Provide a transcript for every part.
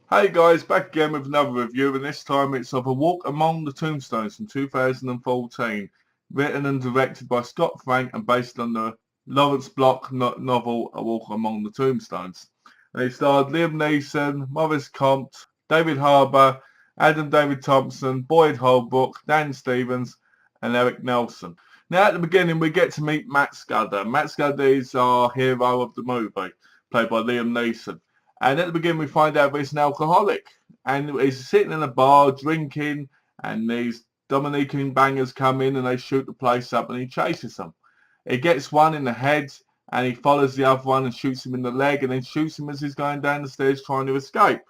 Hey guys, back again with another review, and this time it's of A Walk Among the Tombstones from 2014, written and directed by Scott Frank and based on the Lawrence Block novel A Walk Among the Tombstones. And it starred Liam Neeson, Maurice Comte, David Harbour, Adam David Thompson, Boyd Holbrook, Dan Stevens, and Eric Nelson. Now at the beginning we get to meet Matt Scudder. Matt Scudder is our hero of the movie, played by Liam Neeson. And at the beginning, we find out that he's an alcoholic. And he's sitting in a bar drinking, and these Dominican bangers come in and they shoot the place up, and he chases them. He gets one in the head, and he follows the other one and shoots him in the leg, and then shoots him as he's going down the stairs trying to escape.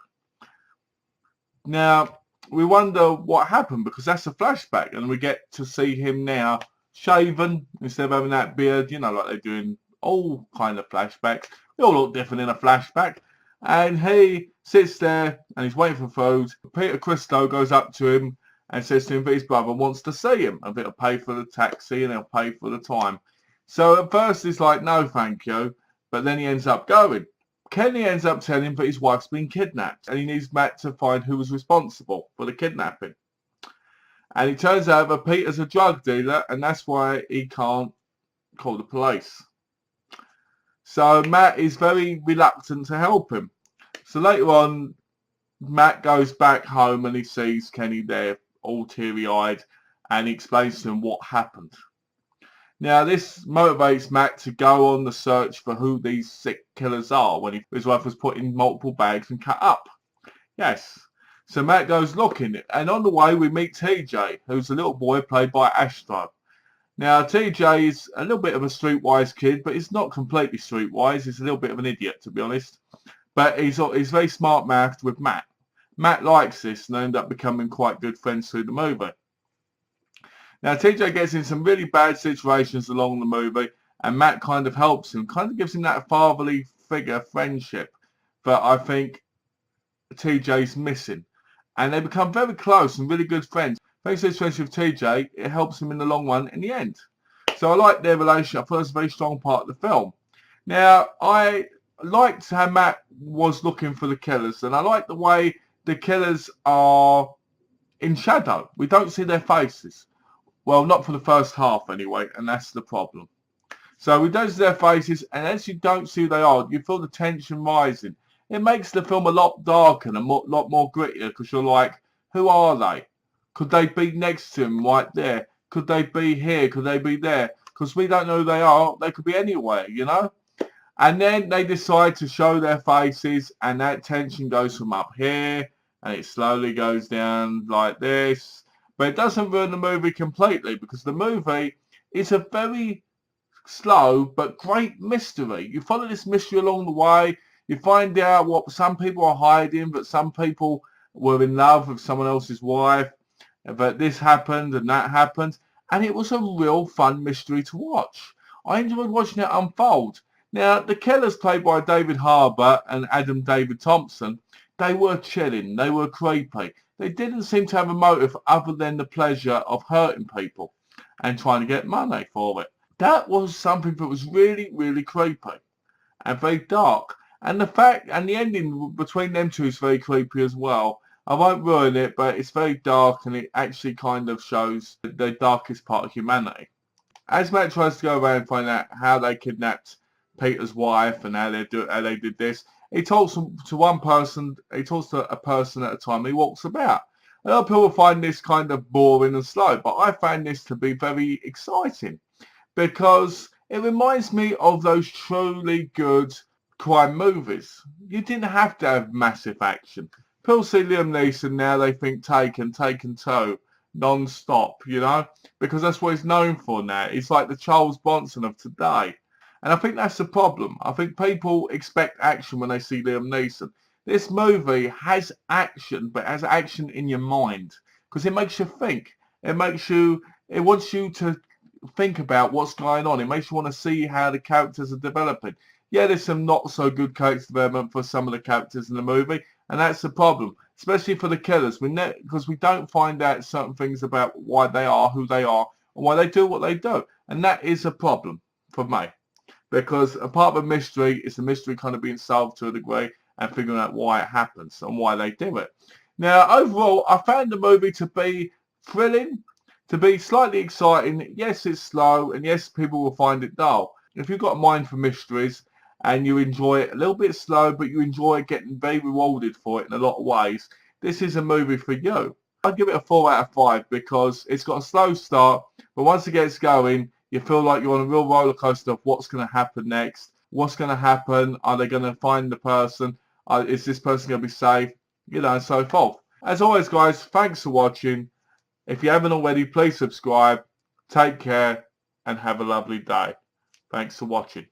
Now, we wonder what happened because that's a flashback, and we get to see him now shaven instead of having that beard, like they do in all kind of flashbacks. They all look different in a flashback. And he sits there and he's waiting for food. Peter Cristo goes up to him and says to him that his brother wants to see him and he'll pay for the taxi and he'll pay for the time. So at first he's like, no, thank you. But then he ends up going. Kenny ends up telling him that his wife's been kidnapped and he needs Matt to find who was responsible for the kidnapping. And it turns out that Peter's a drug dealer and that's why he can't call the police. So Matt is very reluctant to help him. So later on, Matt goes back home and he sees Kenny there, all teary-eyed, and he explains to him what happened. Now this motivates Matt to go on the search for who these sick killers are when his wife was put in multiple bags and cut up. Yes. So Matt goes looking, and on the way we meet TJ, who's a little boy played by Astro. Now, TJ is a little bit of a streetwise kid, but he's not completely streetwise. He's a little bit of an idiot, to be honest. But he's very smart-mouthed with Matt. Matt likes this, and they end up becoming quite good friends through the movie. Now, TJ gets in some really bad situations along the movie, and Matt kind of helps him, kind of gives him that fatherly figure friendship that I think TJ's missing. And they become very close and really good friends. Thanks to his friendship with TJ, it helps him in the long run in the end. So I like their relationship. I thought it was a very strong part of the film. Now, I liked how Matt was looking for the killers, and I like the way the killers are in shadow. We don't see their faces. Well, not for the first half anyway, and that's the problem. So we don't see their faces, and as you don't see who they are, you feel the tension rising. It makes the film a lot darker and a lot more grittier because you're like, who are they? Could they be next to him right there? Could they be here? Could they be there? Because we don't know who they are. They could be anywhere, And then they decide to show their faces and that tension goes from up here and it slowly goes down like this. But it doesn't ruin the movie completely because the movie is a very slow but great mystery. You follow this mystery along the way. You find out what some people are hiding, but some people were in love with someone else's wife. But this happened and that happened, and it was a real fun mystery to watch. I enjoyed watching it unfold. Now, the killers played by David Harbour and Adam David Thompson, they were chilling, they were creepy. They didn't seem to have a motive other than the pleasure of hurting people and trying to get money for it. That was something that was really, really creepy and very dark. And the ending between them two is very creepy as well. I won't ruin it, but it's very dark and it actually kind of shows the darkest part of humanity. As Matt tries to go around and find out how they kidnapped Peter's wife and how they did this, he talks to one person, he talks to a person at a time, he walks about. A lot of people find this kind of boring and slow, but I find this to be very exciting because it reminds me of those truly good crime movies. You didn't have to have massive action. People see Liam Neeson now, they think Taken 2, non-stop, because that's what he's known for now. He's like the Charles Bronson of today. And I think that's the problem. I think people expect action when they see Liam Neeson. This movie has action, but it has action in your mind because it makes you think. It wants you to think about what's going on. It makes you want to see how the characters are developing. Yeah, there's some not so good character development for some of the characters in the movie, and that's the problem, especially for the killers. Because we don't find out certain things about why they are who they are and why they do what they do, and that is a problem for me. Because a part of a mystery is the mystery kind of being solved to a degree, and figuring out why it happens and why they do it. Now, overall, I found the movie to be thrilling, to be slightly exciting. Yes, it's slow, and yes, people will find it dull. If you've got a mind for mysteries and you enjoy it a little bit slow, but you enjoy getting very rewarded for it in a lot of ways, this is a movie for you. I'd give it a 4 out of 5 because it's got a slow start, but once it gets going, you feel like you're on a real roller coaster of what's going to happen next. What's going to happen? Are they going to find the person? Is this person going to be safe? You know, and so forth. As always, guys, thanks for watching. If you haven't already, please subscribe. Take care and have a lovely day. Thanks for watching.